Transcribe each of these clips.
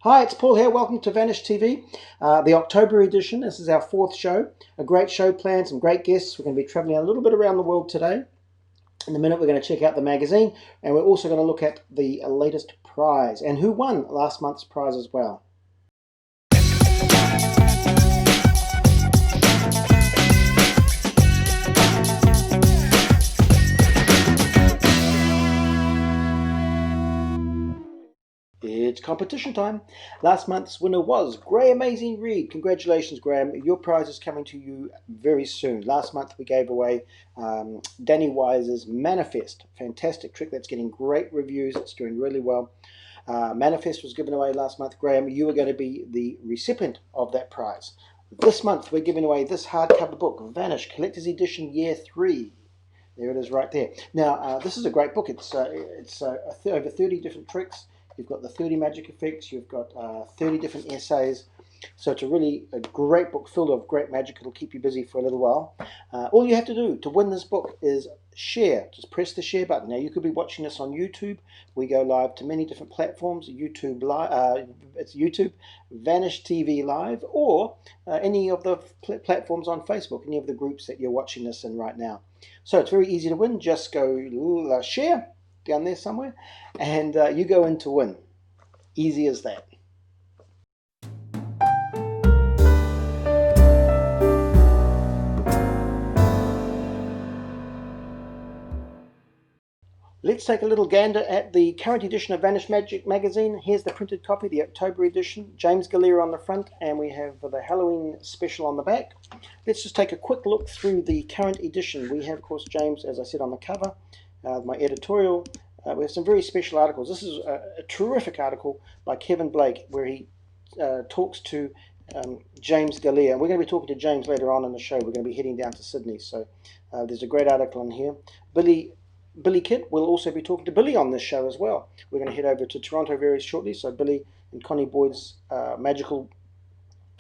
Hi, it's Paul here. Welcome to VanishTV, the October edition. This is our fourth show. A great show planned, some great guests. We're going to be traveling a little bit around the world today. In a minute, we're going to check out the magazine, and we're also going to look at the latest prize and who won last month's prize as well. It's competition time. Last month's winner was Graham Amazing Reed. Congratulations, Graham. Your prize is coming to you very soon. Last month we gave away Danny Wise's Manifest. Fantastic trick that's getting great reviews. It's doing really well. Manifest was given away last month. Graham, you are going to be the recipient of that prize. This month we're giving away this hardcover book, Vanish, Collector's Edition Year 3. There it is right there. Now, this is a great book. It's over 30 different tricks. You've got the 30 magic effects, you've got 30 different essays. So it's a great book filled with great magic. It'll keep you busy for a little while. All you have to do to win this book is share. Just press the share button. Now you could be watching this on YouTube. We go live to many different platforms. YouTube Live, it's YouTube, Vanish TV Live, or any of the platforms on Facebook, any of the groups that you're watching this in right now. So it's very easy to win. Just go share down there somewhere, and you go in to win. Easy as that. Let's take a little gander at the current edition of Vanish Magic magazine. Here's the printed copy, the October edition. James Galea on the front, and we have the Halloween special on the back. Let's just take a quick look through the current edition. We have, of course, James, as I said, on the cover. My editorial. We have some very special articles. This is a terrific article by Kevin Blake where he talks to James Galea. And we're going to be talking to James later on in the show. We're going to be heading down to Sydney. So there's a great article in here. Billy Kidd will also be talking to Billy on this show as well. We're going to head over to Toronto very shortly. So Billy and Connie Boyd's Magical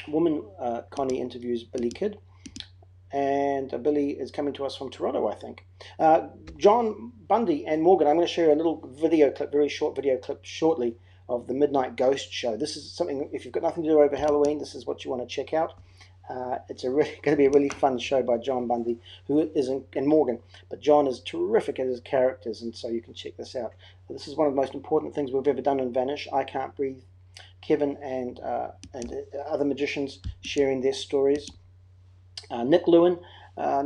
Woman, Connie interviews Billy Kidd. And Billy is coming to us from Toronto, I think. John Bundy and Morgan, I'm going to share a little video clip, very short video clip shortly of the Midnight Ghost Show. This is something, if you've got nothing to do over Halloween, this is what you want to check out. It's going to be a really fun show by John Bundy, who is and Morgan. But John is terrific at his characters, and so you can check this out. This is one of the most important things we've ever done in Vanish. I Can't Breathe. Kevin and other magicians sharing their stories. Nick Lewin,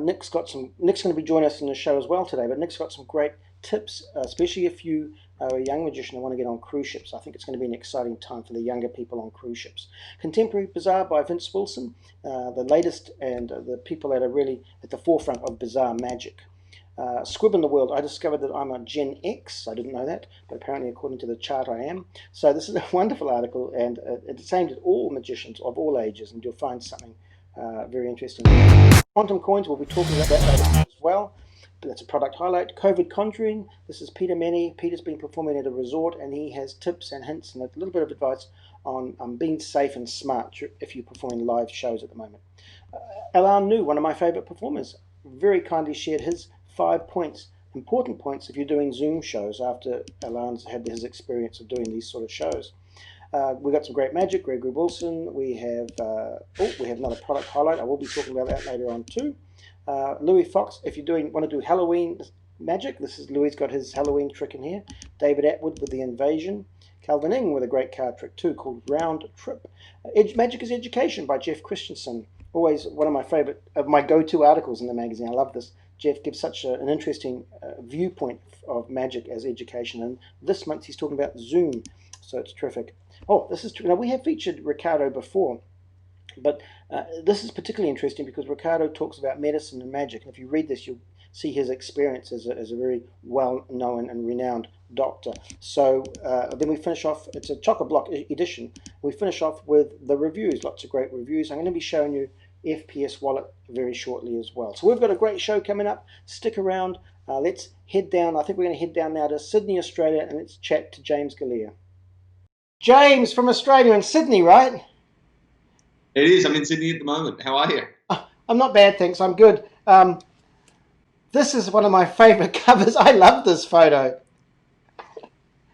Nick's going to be joining us in the show as well today, but Nick's got some great tips, especially if you are a young magician and want to get on cruise ships. I think it's going to be an exciting time for the younger people on cruise ships. Contemporary Bazaar by Vince Wilson, the latest and the people that are really at the forefront of bizarre magic. Squib in the World, I discovered that I'm a Gen X. I didn't know that, but apparently according to the chart I am. So this is a wonderful article, and it's aimed at all magicians of all ages, and you'll find something very interesting. Quantum Coins, we'll be talking about that later as well. That's a product highlight. COVID Conjuring, this is Peter Manny. Peter's been performing at a resort, and he has tips and hints and a little bit of advice on being safe and smart if you're performing live shows at the moment. Alan New, one of my favorite performers, very kindly shared his 5 points, important points if you're doing Zoom shows after Alan's had his experience of doing these sort of shows. We've got some great magic. Gregory Wilson. We have another product highlight. I will be talking about that later on too. Louis Fox, if you want to do Halloween magic, this is Louis got his Halloween trick in here. David Atwood with the Invasion. Calvin Ing with a great card trick too called Round Trip. Magic is Education by Jeff Christensen. Always one of my favorite, of my go-to articles in the magazine. I love this. Jeff gives such an interesting viewpoint of magic as education, and this month he's talking about Zoom, so it's terrific. Oh, this is true. Now, we have featured Ricardo before, but this is particularly interesting because Ricardo talks about medicine and magic. And if you read this, you'll see his experience as a very well-known and renowned doctor. So then we finish off, it's a chock-a-block edition. We finish off with the reviews, lots of great reviews. I'm going to be showing you Fps Wallet very shortly as well. So we've got a great show coming up. Stick around. Let's head down. I think we're going to head down now to Sydney, Australia, and let's chat to James Galea. James from Australia in Sydney, right? It is. I'm in Sydney at the moment. How are you? I'm not bad, thanks. I'm good. This is one of my favourite covers. I love this photo.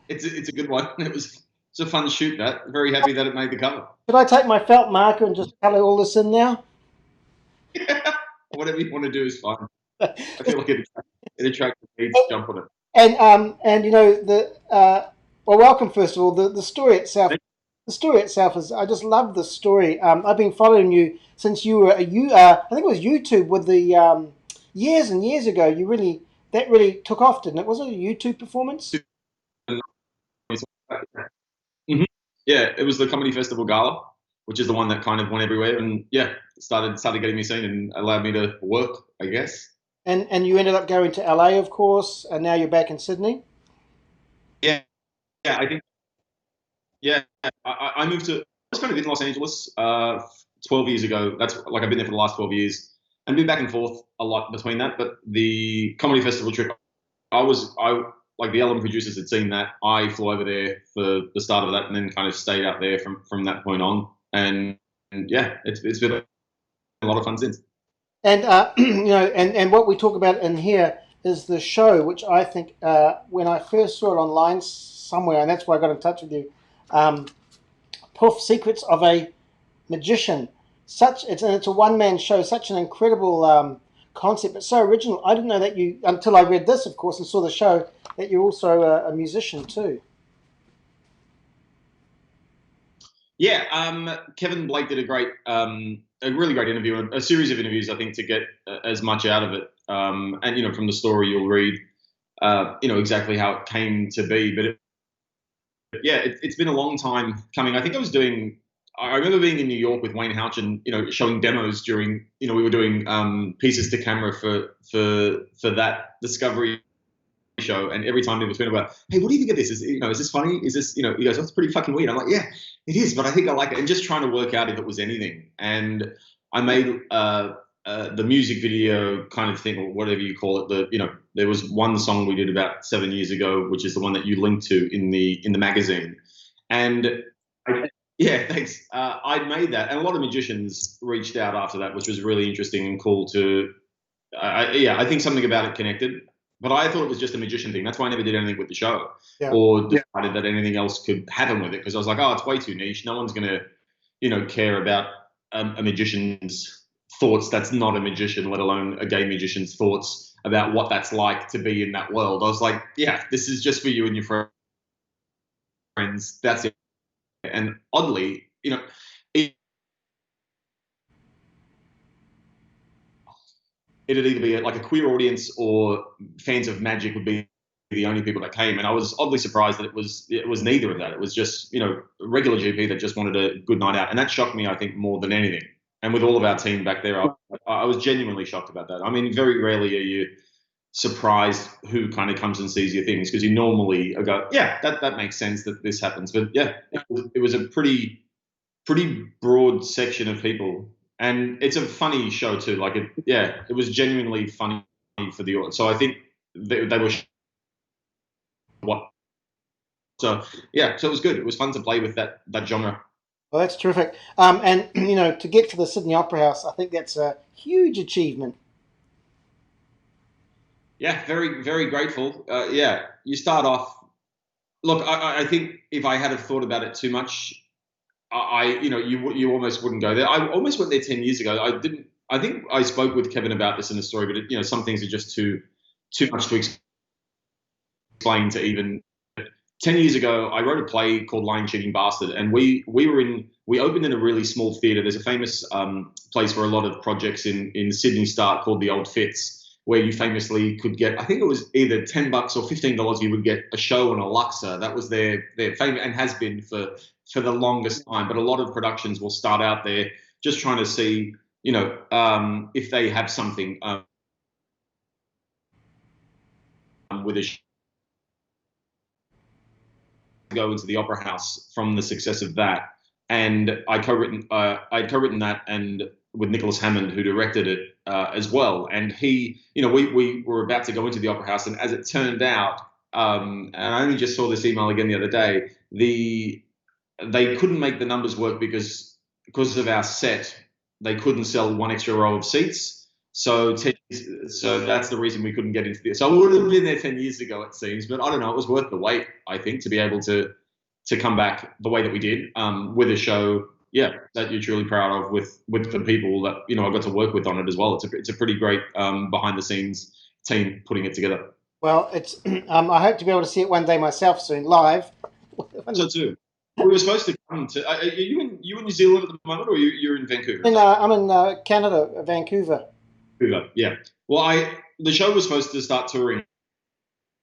It's a good one. It was it's a fun shoot. That very happy that it made the cover. Should I take my felt marker and just colour all this in now? Whatever you want to do is fine. I feel like it attracts me to jump on it. And you know well, welcome first of all. The story itself. The story itself is. I just love the story. I've been following you since you were I think it was YouTube with the years and years ago. That really took off, didn't it? Was it a YouTube performance? Mm-hmm. Yeah, it was the Comedy Festival Gala, which is the one that kind of went everywhere, and yeah, started getting me seen and allowed me to work, I guess. And you ended up going to LA, of course, and now you're back in Sydney. Yeah, yeah, I think. Yeah, I moved to. I was kind of in Los Angeles 12 years ago. That's like I've been there for the last 12 years, and been back and forth a lot between that. But the comedy festival trip, I like the Ellen producers had seen that. I flew over there for the start of that, and then kind of stayed out there from that point on. And yeah, it's been a lot of fun since. And you know, and what we talk about in here is the show, which I think when I first saw it online somewhere, and that's why I got in touch with you. Puff Secrets of a Magician. It's a one-man show. Such an incredible concept, but so original. I didn't know that you until I read this, of course, and saw the show that you're also a musician too. Yeah, Kevin Blake did a really great interview, a series of interviews, I think, to get as much out of it. And you know, from the story you'll read, you know, exactly how it came to be. But yeah, it's been a long time coming. I think I remember being in New York with Wayne Houch and, you know, showing demos during, you know, we were doing pieces to camera for that Discovery show, and every time people was talking about, hey, what do you think of this? Is this funny? Is this, you know, he goes, oh, it's pretty fucking weird. I'm like, yeah, it is, but I think I like it. And just trying to work out if it was anything. And I made the music video kind of thing, or whatever you call it. You know, there was one song we did about 7 years ago, which is the one that you linked to in the magazine. And yeah, thanks. I made that, and a lot of magicians reached out after that, which was really interesting and cool to. I think something about it connected. But I thought it was just a magician thing. That's why I never did anything with the show, or decided that anything else could happen with it, because I was like, oh, it's way too niche. No one's gonna, you know, care about a magician's thoughts. That's not a magician, let alone a gay magician's thoughts about what that's like to be in that world. I was like, yeah, this is just for you and your friends. That's it. And oddly, you know, it'd either be like a queer audience or fans of magic would be the only people that came. And I was oddly surprised that it was neither of that. It was just, you know, a regular GP that just wanted a good night out. And that shocked me, I think, more than anything. And with all of our team back there, I was genuinely shocked about that. I mean, very rarely are you surprised who kind of comes and sees your things, because you normally go, yeah, that makes sense that this happens. But yeah, it was a pretty broad section of people. And it's a funny show too. Like it was genuinely funny for the audience. So I think they were what. So yeah, so it was good. It was fun to play with that genre. Well, that's terrific. And you know, to get to the Sydney Opera House, I think that's a huge achievement. Yeah, very very grateful. Yeah, you start off. Look, I think if I had have thought about it too much, you almost wouldn't go there. I almost went there 10 years ago. I think I spoke with Kevin about this in the story, but you know, some things are just too much to explain to even. 10 years ago, I wrote a play called Lying Cheating Bastard, and we opened in a really small theatre. There's a famous place where a lot of projects in Sydney start, called the Old Fitz, where you famously could get, I think it was either $10 or $15, you would get a show on a Luxor. That was their fame, and has been for the longest time. But a lot of productions will start out there just trying to see, you know, if they have something with a show. Go into the Opera House from the success of that, and I'd co-written that, and with Nicholas Hammond, who directed it as well. And he, you know, we were about to go into the Opera House, and as it turned out, and I only just saw this email again the other day, they couldn't make the numbers work because of our set. They couldn't sell one extra row of seats. So that's the reason we couldn't get into this. So I would have been there 10 years ago, it seems. But I don't know, it was worth the wait, I think, to be able to to come back the way that we did, with a show, that you're truly proud of, with the people that I got to work with on it as well. It's a pretty great behind the scenes team putting it together. Well, it's I hope to be able to see it one day myself soon, live. So too. We were supposed to come to. Are you in New Zealand at the moment, or you're in Vancouver? I'm in Canada, Vancouver. Vancouver, yeah. Well, the show was supposed to start touring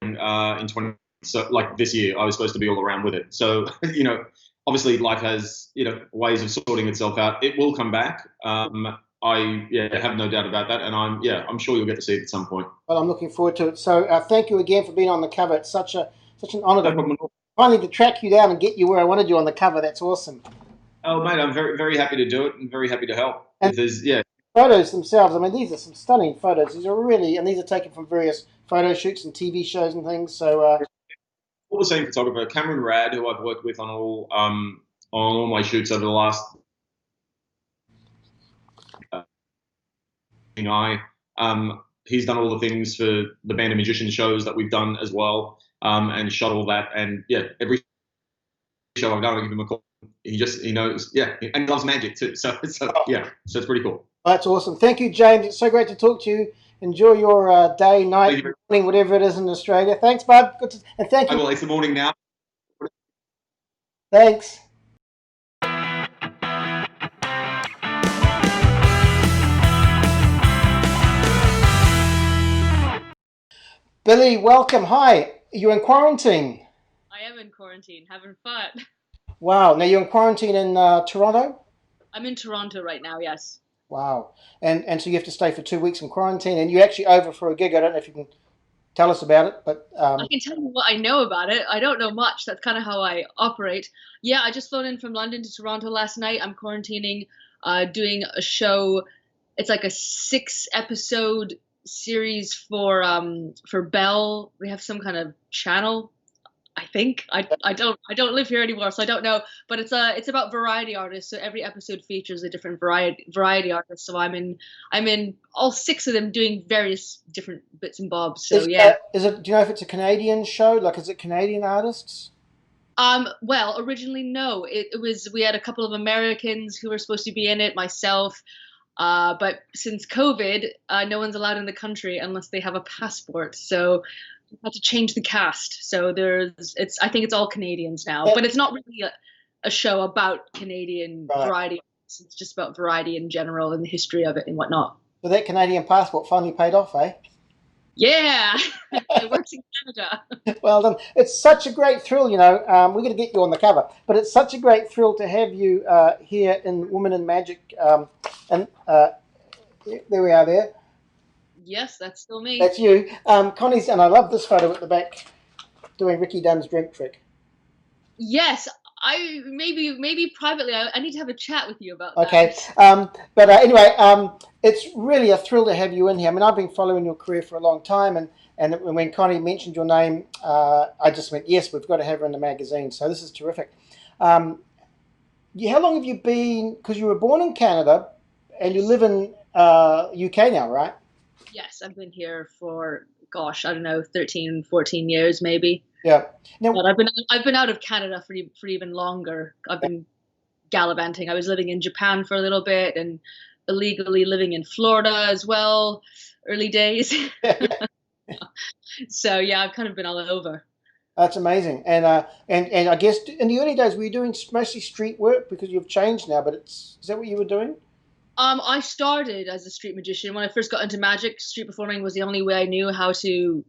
in 20. So like this year, I was supposed to be all around with it. So obviously life has ways of sorting itself out. It will come back. I have no doubt about that, and I'm sure you'll get to see it at some point. Well, I'm looking forward to it. So thank you again for being on the cover. It's such an honour finally to track you down and get you where I wanted you on the cover. That's awesome. Oh, mate, I'm very, very happy to do it and very happy to help. And photos themselves, I mean, these are some stunning photos. These are taken from various photo shoots and TV shows and things. So all the same photographer, Cameron Rad, who I've worked with on all my shoots over the last he's done all the things for the Band of Magicians shows that we've done as well, and shot all that. And every show I've done, I give him a call. He knows, and he loves magic too. So it's pretty cool. That's awesome. Thank you, James. It's so great to talk to you. Enjoy your day, night, morning, whatever it is in Australia. Thanks, bud. And thank you. Well, it's the morning now. Thanks. Billy, welcome. Hi. You're in quarantine. I am in quarantine, having fun. Wow. Now you're in quarantine in Toronto? I'm in Toronto right now, yes. Wow. And so you have to stay for 2 weeks in quarantine, and you're actually over for a gig. I don't know if you can tell us about it, but I can tell you what I know about it. I don't know much. That's kind of how I operate. Yeah, I just flown in from London to Toronto last night. I'm quarantining, doing a show. It's like a 6-episode series for Bell. We have some kind of channel, I think. I don't live here anymore, so I don't know. But it's about variety artists. So every episode features a different variety artist. So I'm in all 6 of them doing various different bits and bobs. So do you know if it's a Canadian show? Like, is it Canadian artists? Well, originally no. We had a couple of Americans who were supposed to be in it, myself. But since COVID, no one's allowed in the country unless they have a passport. So we had to change the cast. So I think it's all Canadians now, but it's not really a show about Canadian variety. It's just about variety in general and the history of it and whatnot. So that Canadian passport finally paid off, eh? Yeah, it works in Canada. Well done. It's such a great thrill, we're going to get you on the cover, but it's such a great thrill to have you here in Women in Magic. And there we are there. Yes, that's still me. That's you. Connie's, and I love this photo at the back, doing Ricky Dunn's drink trick. Yes, maybe privately, I need to have a chat with you about that. Okay, but anyway, it's really a thrill to have you in here. I mean, I've been following your career for a long time, and when Connie mentioned your name, I just went, yes, we've got to have her in the magazine. So this is terrific. How long have you been, because you were born in Canada, and you live in UK now, right? Yes, I've been here for, gosh, I don't know, 13, 14 years maybe. Yeah. Now, but I've been out of Canada for even longer. I've been gallivanting. I was living in Japan for a little bit and illegally living in Florida as well, early days. So yeah, I've kind of been all over. That's amazing. And I guess in the early days, were you doing mostly street work, because you've changed now? But is that what you were doing? I started as a street magician. When I first got into magic, street performing was the only way I knew how to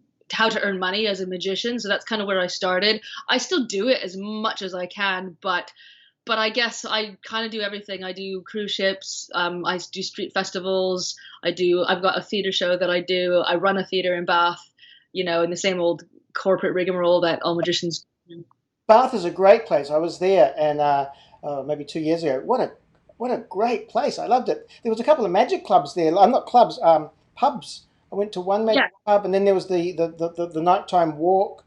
earn money as a magician. So that's kind of where I started. I still do it as much as I can, but I guess I kind of do everything. I do cruise ships. I do street festivals. I've got a theater show that I do. I run a theater in Bath, in the same old corporate rigmarole that all magicians do. Bath is a great place. I was there, and maybe 2 years ago. What a great place. I loved it. There was a couple of magic clubs there. Not clubs, pubs. I went to one magic pub, and then there was the nighttime walk.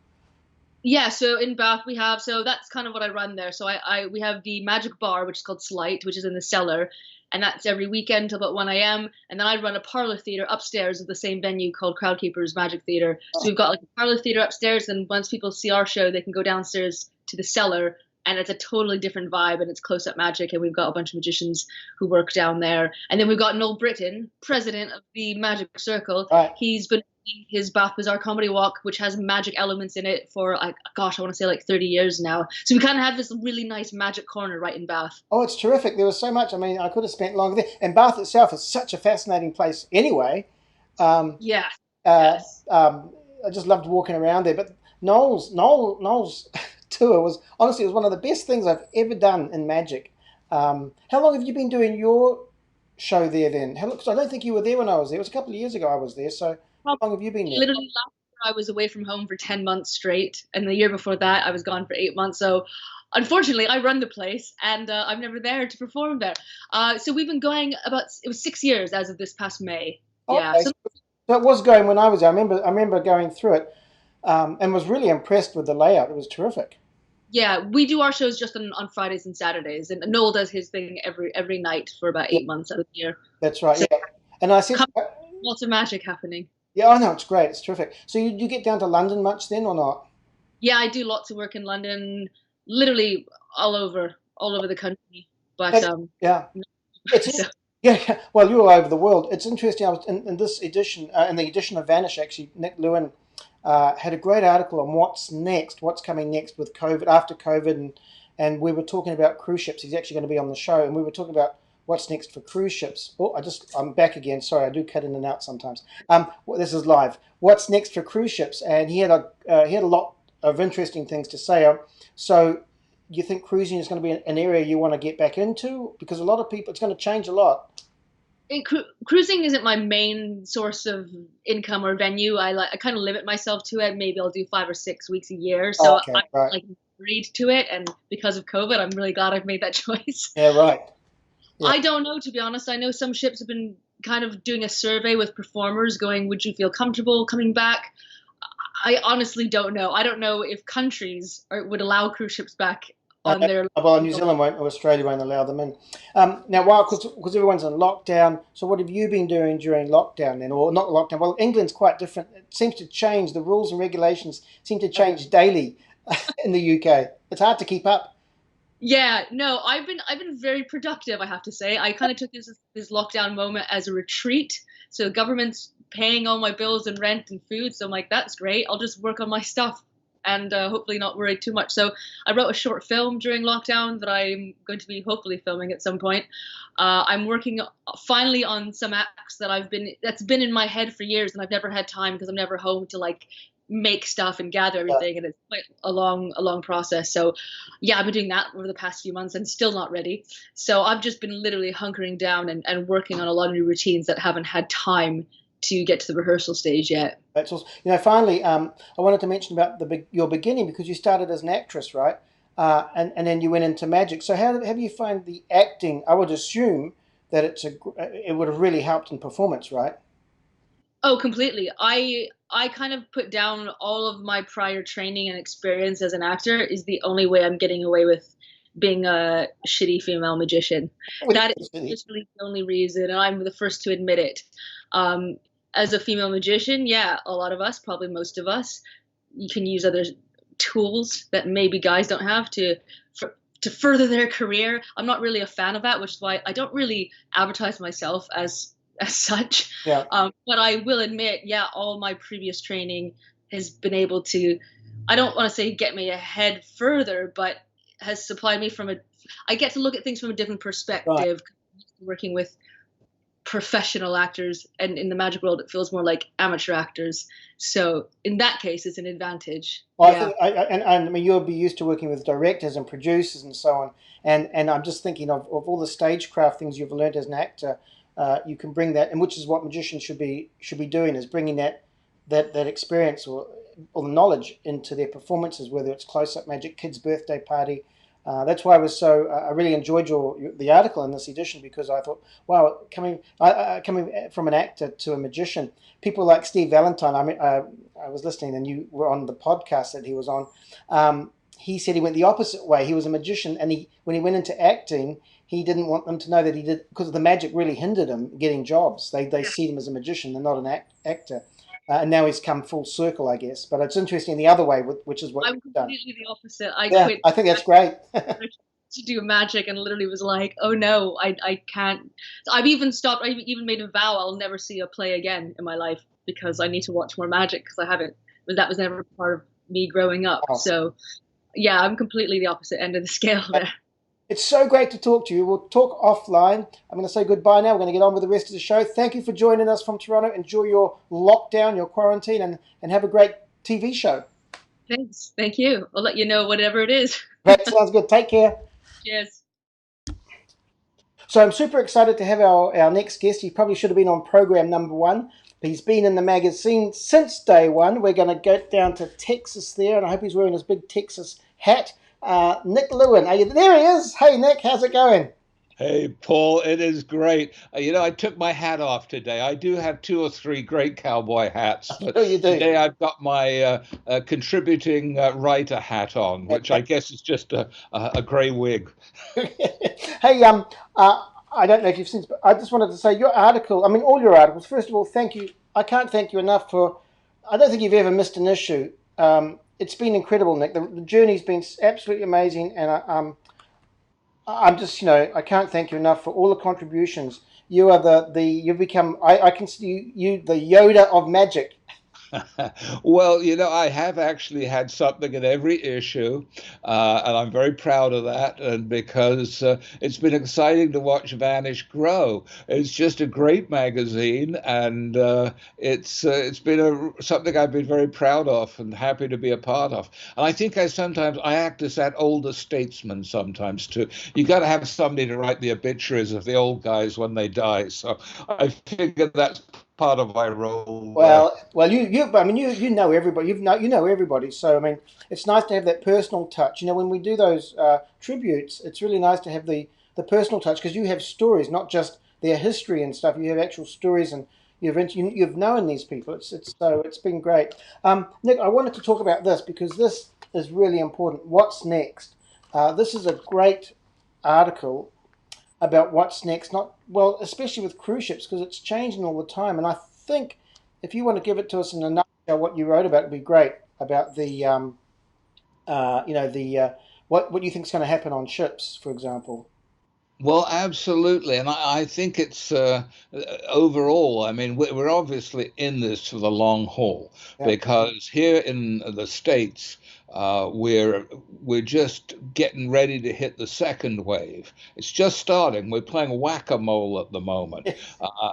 Yeah, so in Bath so that's kind of what I run there. So we have the magic bar, which is called Slight, which is in the cellar, and that's every weekend till about 1 a.m. And then I run a parlor theater upstairs at the same venue called Crowdkeepers Magic Theater. So we've got like a parlor theater upstairs, and once people see our show, they can go downstairs to the cellar and it's a totally different vibe, and it's close-up magic, and we've got a bunch of magicians who work down there. And then we've got Noel Britton, president of the Magic Circle. Right. He's been doing his Bath Bazaar comedy walk, which has magic elements in it for, like, gosh, I want to say like 30 years now. So we kind of have this really nice magic corner right in Bath. Oh, it's terrific. There was so much. I mean, I could have spent longer there. And Bath itself is such a fascinating place anyway. Yeah. Yes. I just loved walking around there. But Noel's tour was honestly, it was one of the best things I've ever done in magic. How long have you been doing your show there then? Because I don't think you were there when I was there. It was a couple of years ago I was there. So how long have you been there? Literally last year I was away from home for 10 months straight, and the year before that I was gone for 8 months. So unfortunately I run the place, and I'm never there to perform there. So we've been going it was 6 years as of this past May. Yeah. Okay. So it was going when I was there. I remember going through it, and was really impressed with the layout. It was terrific. Yeah, we do our shows just on Fridays and Saturdays, and Noel does his thing every night for about 8 months out of the year. That's right. So, yeah, and I said lots of magic happening. Yeah, I know, it's great. It's terrific. So you get down to London much then, or not? Yeah, I do lots of work in London, literally all over the country. But yeah, yeah. Well, you're all over the world. It's interesting. I was in this edition, in the edition of Vanish, actually, Nick Lewin had a great article on what's next, what's coming next with COVID, after COVID, and we were talking about cruise ships. He's actually going to be on the show, and we were talking about what's next for cruise ships. Oh, I'm back again. Sorry, I do cut in and out sometimes. This is live. What's next for cruise ships? And he had a lot of interesting things to say. So you think cruising is going to be an area you want to get back into? Because a lot of people, it's going to change a lot. Cruising isn't my main source of income or venue. I kind of limit myself to it. Maybe I'll do 5 or 6 weeks a year. So I'm like married to it, and because of COVID, I'm really glad I've made that choice. Yeah, right. Yeah. I don't know, to be honest. I know some ships have been kind of doing a survey with performers going, would you feel comfortable coming back? I honestly don't know. I don't know if countries would allow cruise ships back on their... Well, New Zealand won't, or Australia won't allow them in. Now, because everyone's in lockdown, so what have you been doing during lockdown then? Or not lockdown, well, England's quite different. It seems to change. The rules and regulations seem to change daily in the UK. It's hard to keep up. Yeah, no, I've been very productive, I have to say. I kind of took this lockdown moment as a retreat. So the government's paying all my bills and rent and food. So I'm like, that's great. I'll just work on my stuff and hopefully not worry too much. So I wrote a short film during lockdown that I'm going to be hopefully filming at some point. I'm working finally on some acts that's been in my head for years, and I've never had time because I'm never home to like make stuff and gather everything, and it's quite a long process. So yeah, I've been doing that over the past few months and still not ready. So I've just been literally hunkering down and working on a lot of new routines that haven't had time to get to the rehearsal stage yet. That's awesome. Finally, I wanted to mention about your beginning, because you started as an actress, right? And then you went into magic. So how have you found the acting? I would assume that it would have really helped in performance, right? Oh, completely. I kind of put down all of my prior training and experience as an actor is the only way I'm getting away with being a shitty female magician. That is literally the only reason, and I'm the first to admit it. As a female magician, yeah, a lot of us, probably most of us, you can use other tools that maybe guys don't have to further their career. I'm not really a fan of that, which is why I don't really advertise myself as such. Yeah. But I will admit, yeah, all my previous training has been able to, I don't want to say get me ahead further, but has supplied me I get to look at things from a different perspective. Right. Working with professional actors, and in the magic world it feels more like amateur actors, so in that case it's an advantage. Well, yeah. I mean, you'll be used to working with directors and producers and so on, and I'm just thinking of all the stagecraft things you've learned as an actor. You can bring that, and which is what magicians should be doing, is bringing that experience or the knowledge into their performances, whether it's close-up magic, kid's birthday party. That's why I really enjoyed the article in this edition, because I thought, wow, coming from an actor to a magician, people like Steve Valentine. I mean, I was listening, and you were on the podcast that he was on. He said he went the opposite way. He was a magician, and when he went into acting, he didn't want them to know that he did, because the magic really hindered him getting jobs. They see him as a magician and not an actor. and now he's come full circle, I guess. But it's interesting the other way, which is what I'm you've done. completely the opposite. I Yeah, quit I think that's great. to do magic and literally was like, oh no, I can't. So I've even stopped. I even made a vow I'll never see a play again in my life because I need to watch more magic because I haven't. That was never part of me growing up. Wow. So yeah, I'm completely the opposite end of the scale there. It's so great to talk to you. We'll talk offline. I'm going to say goodbye now. We're going to get on with the rest of the show. Thank you for joining us from Toronto. Enjoy your lockdown, your quarantine, and have a great TV show. Thanks. Thank you. I'll let you know whatever it is. That sounds good. Take care. Cheers. So I'm super excited to have our next guest. He probably should have been on program number 1. But he's been in the magazine since day one. We're going to go down to Texas there, and I hope he's wearing his big Texas hat. Nick Lewin, there he is. Hey, Nick, how's it going? Hey, Paul, it is great. I took my hat off today. I do have 2 or 3 great cowboy hats, but you do. Today I've got my contributing writer hat on, which I guess is just a grey wig. Hey, I don't know if you've seen, but I just wanted to say your article, I mean, all your articles, first of all, thank you. I can't thank you enough I don't think you've ever missed an issue. It's been incredible, Nick. The journey's been absolutely amazing, and I'm just, I can't thank you enough for all the contributions. You are you've become, I consider you the Yoda of magic. Well, I have actually had something in every issue, and I'm very proud of that. And because it's been exciting to watch Vanish grow. It's just a great magazine, and it's been something I've been very proud of and happy to be a part of. And I think I act as that older statesman sometimes too. You got to have somebody to write the obituaries of the old guys when they die. So I figure that's part of my role. Well, I mean, you know everybody. You know everybody. So I mean, it's nice to have that personal touch. When we do those tributes, it's really nice to have the personal touch because you have stories, not just their history and stuff. You have actual stories, and you've known these people. It's been great. Nick, I wanted to talk about this because this is really important. What's next? This is a great article about what's next, especially with cruise ships, because it's changing all the time. And I think if you want to give it to us in a nutshell, what you wrote about would be great about what you think is going to happen on ships, for example. Well, absolutely. And I think it's overall, I mean, we're obviously in this for the long haul because here in the States, we're just getting ready to hit the second wave. It's just starting. We're playing whack-a-mole at the moment.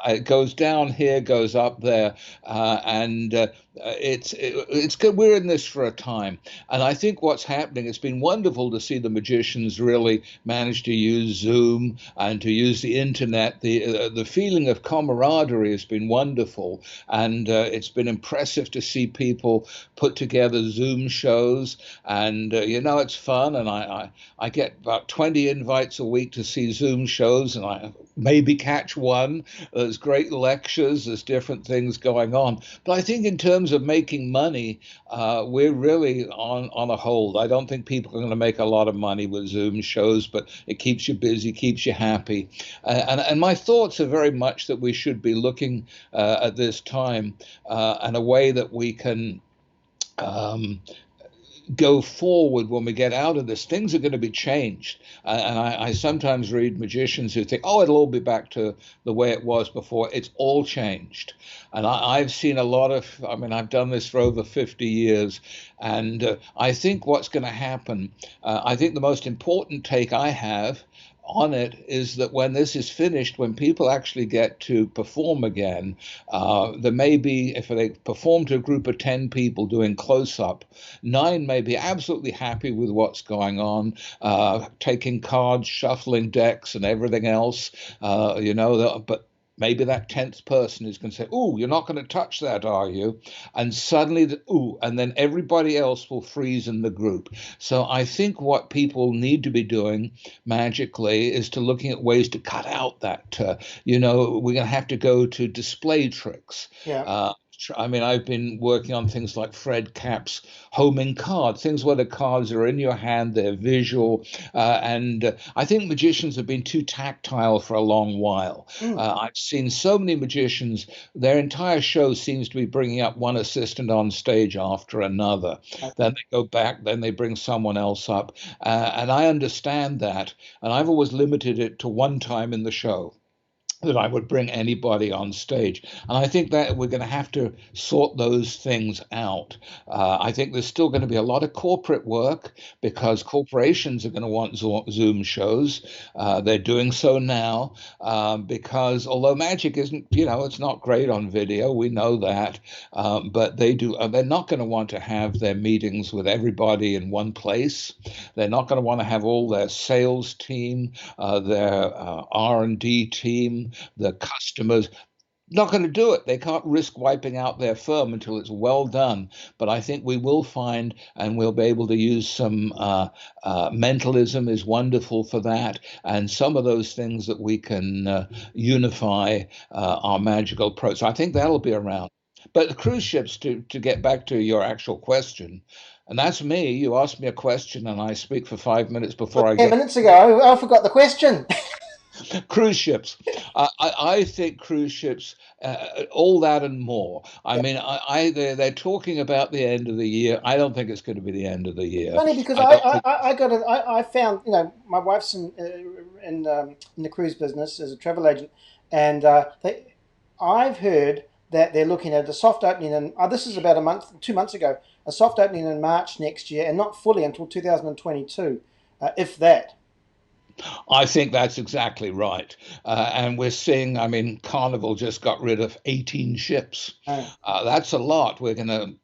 It goes down here, goes up there, and it's good. We're in this for a time, and I think what's happening. It's been wonderful to see the magicians really manage to use Zoom and to use the internet. The feeling of camaraderie has been wonderful, and it's been impressive to see people put together Zoom shows. And it's fun, and I get about 20 invites a week to see Zoom shows, and I maybe catch one. There's great lectures, there's different things going on. But I think in terms of making money, we're really on a hold. I don't think people are going to make a lot of money with Zoom shows, but it keeps you busy, keeps you happy. And my thoughts are very much that we should be looking at this time and a way that we can go forward when we get out of this. Things are going to be changed. And I sometimes read magicians who think, oh, it'll all be back to the way it was before. It's all changed. And I've seen I've done this for over 50 years. And I think what's going to happen, I think the most important take I have on it is that when this is finished, when people actually get to perform again, there may be, if they perform to a group of 10 people doing close-up, 9 may be absolutely happy with what's going on, taking cards, shuffling decks and everything else, but maybe that 10th person is going to say, "Ooh, you're not going to touch that, are you?" And suddenly, and then everybody else will freeze in the group. So I think what people need to be doing magically is to looking at ways to cut out that, we're going to have to go to display tricks. I mean, I've been working on things like Fred Kapp's homing card, things where the cards are in your hand, they're visual, and I think magicians have been too tactile for a long while. I've seen so many magicians, their entire show seems to be bringing up one assistant on stage after another. Then they go back, then they bring someone else up, and I understand that, and I've always limited it to one time in the show that I would bring anybody on stage. And I think that we're going to have to sort those things out. I think there's still going to be a lot of corporate work because corporations are going to want Zoom shows. They're doing so now because although magic isn't, it's not great on video, we know that, but they're not going to want to have their meetings with everybody in one place. They're not going to want to have all their sales team, their R&D team, the customers, not going to do it. They can't risk wiping out their firm until it's well done. But I think we will find, and we'll be able to use some mentalism is wonderful for that, and some of those things that we can unify our magical approach. So I think that'll be around. But the cruise ships, to get back to your actual question, and that's me. You asked me a question, and I speak for 5 minutes before I get. 10 minutes ago, I forgot the question. Cruise ships. I think cruise ships, all that and more. I mean, they're talking about the end of the year. I don't think it's going to be the end of the year. Funny because I found, my wife's in the cruise business as a travel agent, and I've heard that they're looking at a soft opening, and this is about 2 months ago, a soft opening in March next year, and not fully until 2022, if that. I think that's exactly right. And we're seeing, I mean, Carnival just got rid of 18 ships. That's a lot. We're going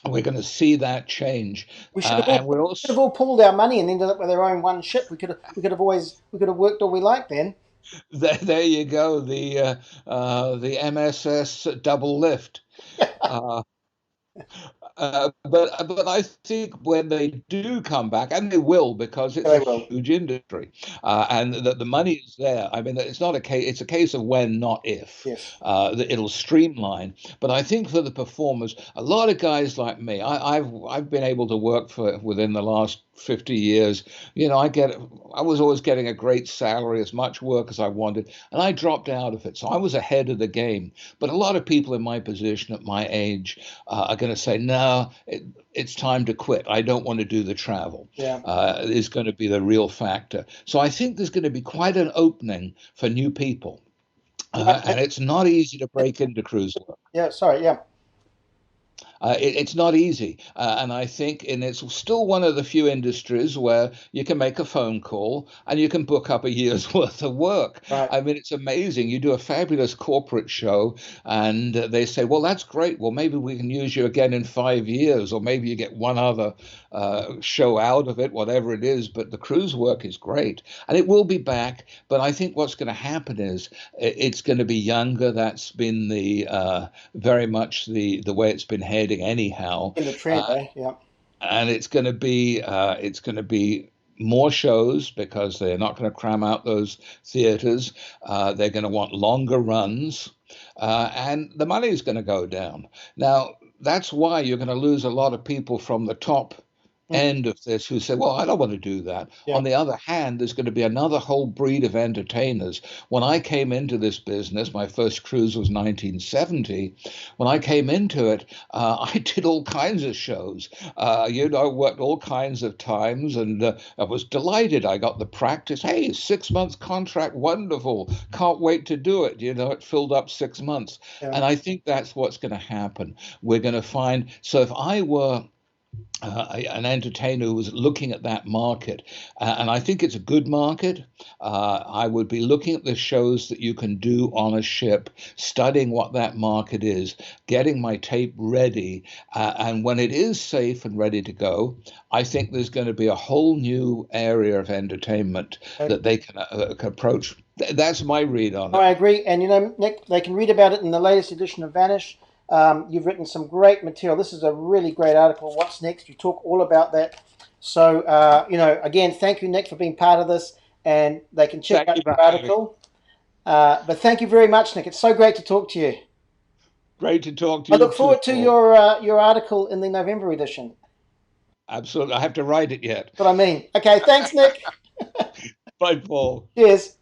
to see that change. We should have all pulled our money and ended up with our own one ship. We could have worked all we like then. There you go. The MSS double lift. But I think when they do come back, and they will, because it's a huge industry, and the money is there. I mean, it's not a case; it's a case of when, not if. Yes. It'll streamline. But I think for the performers, a lot of guys like me, I've been able to work within the last 50 years. I was always getting a great salary, as much work as I wanted, and I dropped out of it. So I was ahead of the game. But a lot of people in my position at my age are going to say, no, it's time to quit. I don't want to do the travel. Is going to be the real factor. So I think there's going to be quite an opening for new people. And it's not easy to break into cruise work. It's not easy, and I think, it's still one of the few industries where you can make a phone call and you can book up a year's worth of work. Right. I mean, it's amazing. You do a fabulous corporate show, and they say, "Well, that's great. Well, maybe we can use you again in 5 years, or maybe you get one other show out of it, whatever it is." But the cruise work is great, and it will be back. But I think what's going to happen is it's going to be younger. That's been very much the way it's been heading anyhow. In the trend, and it's going to be more shows because they're not going to cram out those theaters. They're going to want longer runs, and the money is going to go down. Now, that's why you're going to lose a lot of people from the top end of this who say, well, I don't want to do that. On the other hand, there's going to be another whole breed of entertainers. When I came into this business, my first cruise was 1970. When I came into it, I did all kinds of shows. Worked all kinds of times, and I was delighted. I got the practice. Hey, 6 months contract, wonderful. Can't wait to do it. It filled up 6 months. And I think that's what's going to happen. We're going to find, so if I were an entertainer who was looking at that market, and I think it's a good market, I would be looking at the shows that you can do on a ship, studying what that market is, getting my tape ready, and when it is safe and ready to go, I think there's going to be a whole new area of entertainment that they can approach. That's my read on it. I agree, and Nick, they can read about it in the latest edition of Vanish. You've written some great material. This is a really great article. What's next? You talk all about that. So, again, thank you, Nick, for being part of this. And they can check out your article. But thank you very much, Nick. It's so great to talk to you. Great to talk to I you. look forward to Paul. your article in the November edition. Absolutely. I have to write it yet. That's what I mean. Okay, thanks, Nick. Bye, Paul. Cheers.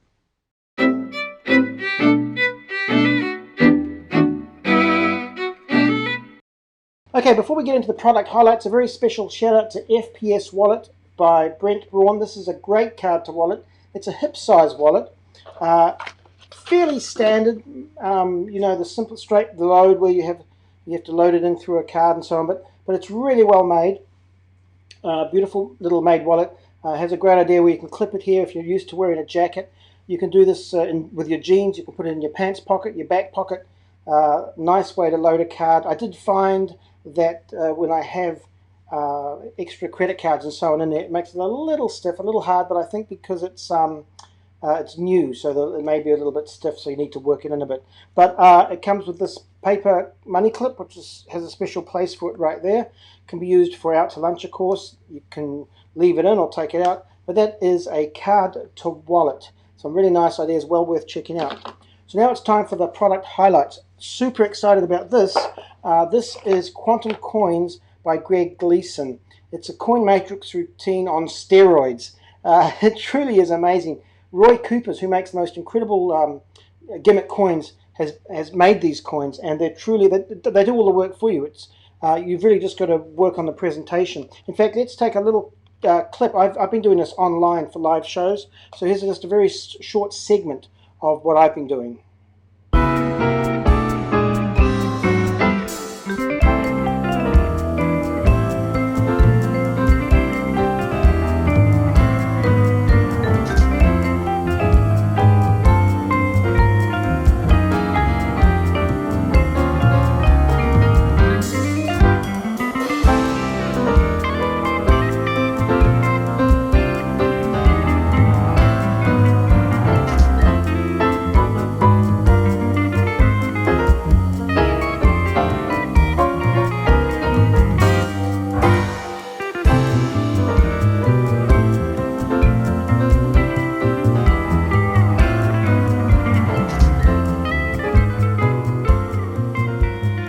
Okay, before we get into the product highlights, a very special shout out to Fps Wallet by Brent Braun. This is a great card to wallet. It's a hip size wallet. Fairly standard, you know, the simple straight load where you have to load it in through a card and so on, but it's really well made. Beautiful little made wallet. Has a great idea where you can clip it here if you're used to wearing a jacket. You can do this with your jeans. You can put it in your pants pocket, your back pocket. Nice way to load a card. I did find that when I have extra credit cards and so on in there, it makes it a little stiff, a little hard, but I think because it's new, so it may be a little bit stiff, so you need to work it in a bit. But it comes with this paper money clip, which has a special place for it right there. Can be used for out to lunch, of course. You can leave it in or take it out, but that is a card to wallet. Some really nice ideas, well worth checking out. So now it's time for the product highlights. Super excited about this. This is Quantum Coins by Greg Gleason. It's a coin matrix routine on steroids. It truly is amazing. Roy Coopers, who makes the most incredible gimmick coins, has made these coins, and they're truly, they do all the work for you. It's you've really just got to work on the presentation. In fact, let's take a little clip. I've been doing this online for live shows, so here's just a very short segment of what I've been doing.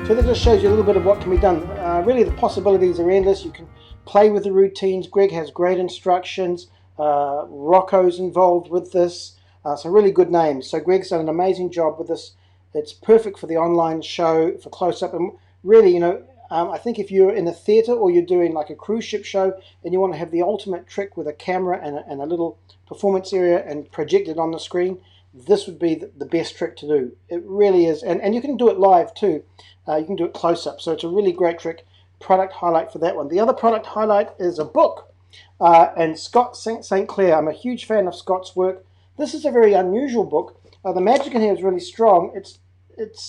So that just shows you a little bit of what can be done. Really, the possibilities are endless. You can play with the routines. Greg has great instructions. Rocco's involved with this. Some really good names. So Greg's done an amazing job with this. It's perfect for the online show, for close-up. And really, you know, I think if you're in a theatre or you're doing like a cruise ship show and you want to have the ultimate trick with a camera and a little performance area and project it on the screen, this would be the best trick to do. It really is. And you can do it live too. You can do it close up. So it's a really great trick. Product highlight for that one. The other product highlight is a book. And Scott St. Clair. I'm a huge fan of Scott's work. This is a very unusual book. The magic in here is really strong. It's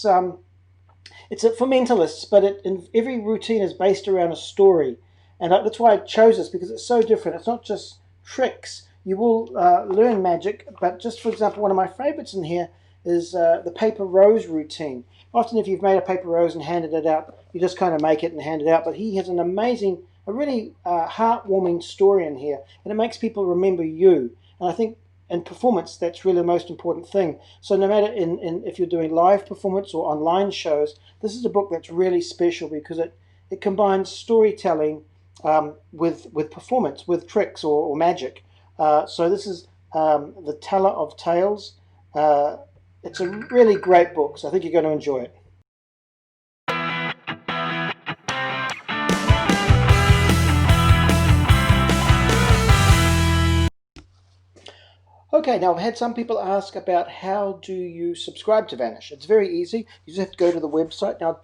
for mentalists, but every routine is based around a story. And that's why I chose this, because it's so different. It's not just tricks. You will learn magic, but just for example, one of my favorites in here is the paper rose routine. Often if you've made a paper rose and handed it out, you just kind of make it and hand it out. But he has a really heartwarming story in here, and it makes people remember you. And I think in performance, that's really the most important thing. So no matter if you're doing live performance or online shows, this is a book that's really special because it combines storytelling with performance, with tricks or magic. So this is The Teller of Tales. It's a really great book, so I think you're going to enjoy it. Okay, now I've had some people ask about how do you subscribe to Vanish. It's very easy. You just have to go to the website. Now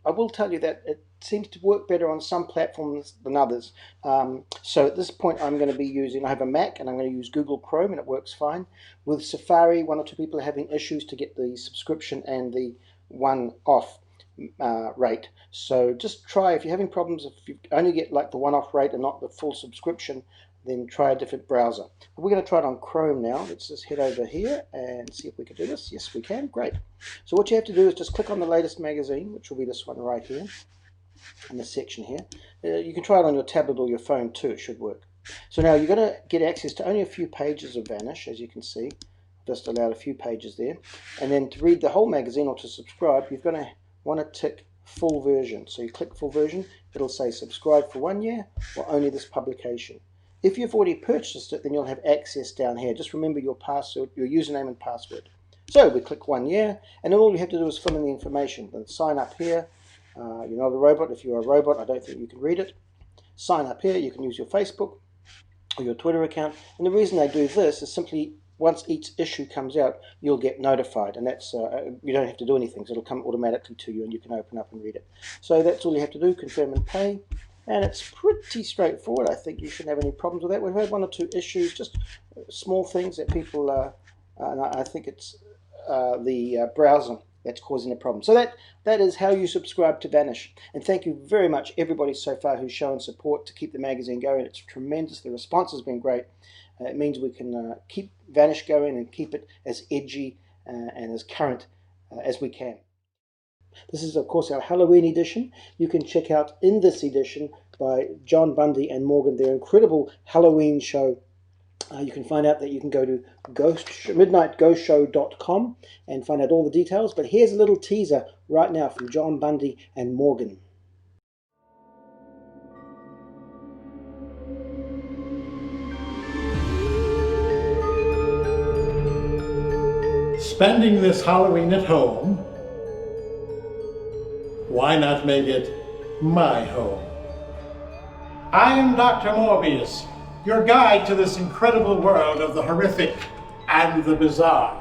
I will tell you that it seems to work better on some platforms than others. So at this point I have a Mac and I'm going to use Google Chrome and it works fine. With Safari, one or two people are having issues to get the subscription and the one-off rate. So just try, if you're having problems, if you only get like the one-off rate and not the full subscription, then try a different browser. But we're going to try it on Chrome now. Let's just head over here and see if we can do this. Yes, we can. Great. So what you have to do is just click on the latest magazine, which will be this one right here, in this section here. You can try it on your tablet or your phone too. It should work. So now you're going to get access to only a few pages of Vanish, as you can see. Just allowed a few pages there. And then to read the whole magazine or to subscribe, you're going to want to tick full version. So you click full version, it'll say subscribe for 1 year or only this publication. If you've already purchased it, then you'll have access down here. Just remember your password, your username and password. So we click 1 year, and then all you have to do is fill in the information. Then sign up here. You're not a robot. If you're a robot, I don't think you can read it. Sign up here. You can use your Facebook or your Twitter account. And the reason they do this is simply once each issue comes out, you'll get notified, and that's you don't have to do anything. So it'll come automatically to you, and you can open up and read it. So that's all you have to do. Confirm and pay. And it's pretty straightforward. I think you shouldn't have any problems with that. We've had 1 or 2 issues, just small things that people, and I think it's the browser that's causing the problem. So that is how you subscribe to Vanish. And thank you very much, everybody so far who's shown support to keep the magazine going. It's tremendous. The response has been great. It means we can keep Vanish going and keep it as edgy and as current as we can. This is, of course, our Halloween edition. You can check out in this edition by John Bundy and Morgan their incredible Halloween show. You can find out that you can go to midnightghostshow.com and find out all the details. But here's a little teaser right now from John Bundy and Morgan. Spending this Halloween at home, why not make it my home? I am Dr. Morbius, your guide to this incredible world of the horrific and the bizarre.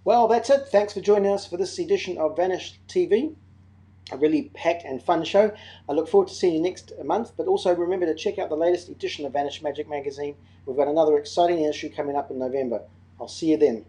Well, that's it. Thanks for joining us for this edition of VanishTV. A really packed and fun show. I look forward to seeing you next month, but also remember to check out the latest edition of Vanish Magic Magazine. We've got another exciting issue coming up in November. I'll see you then.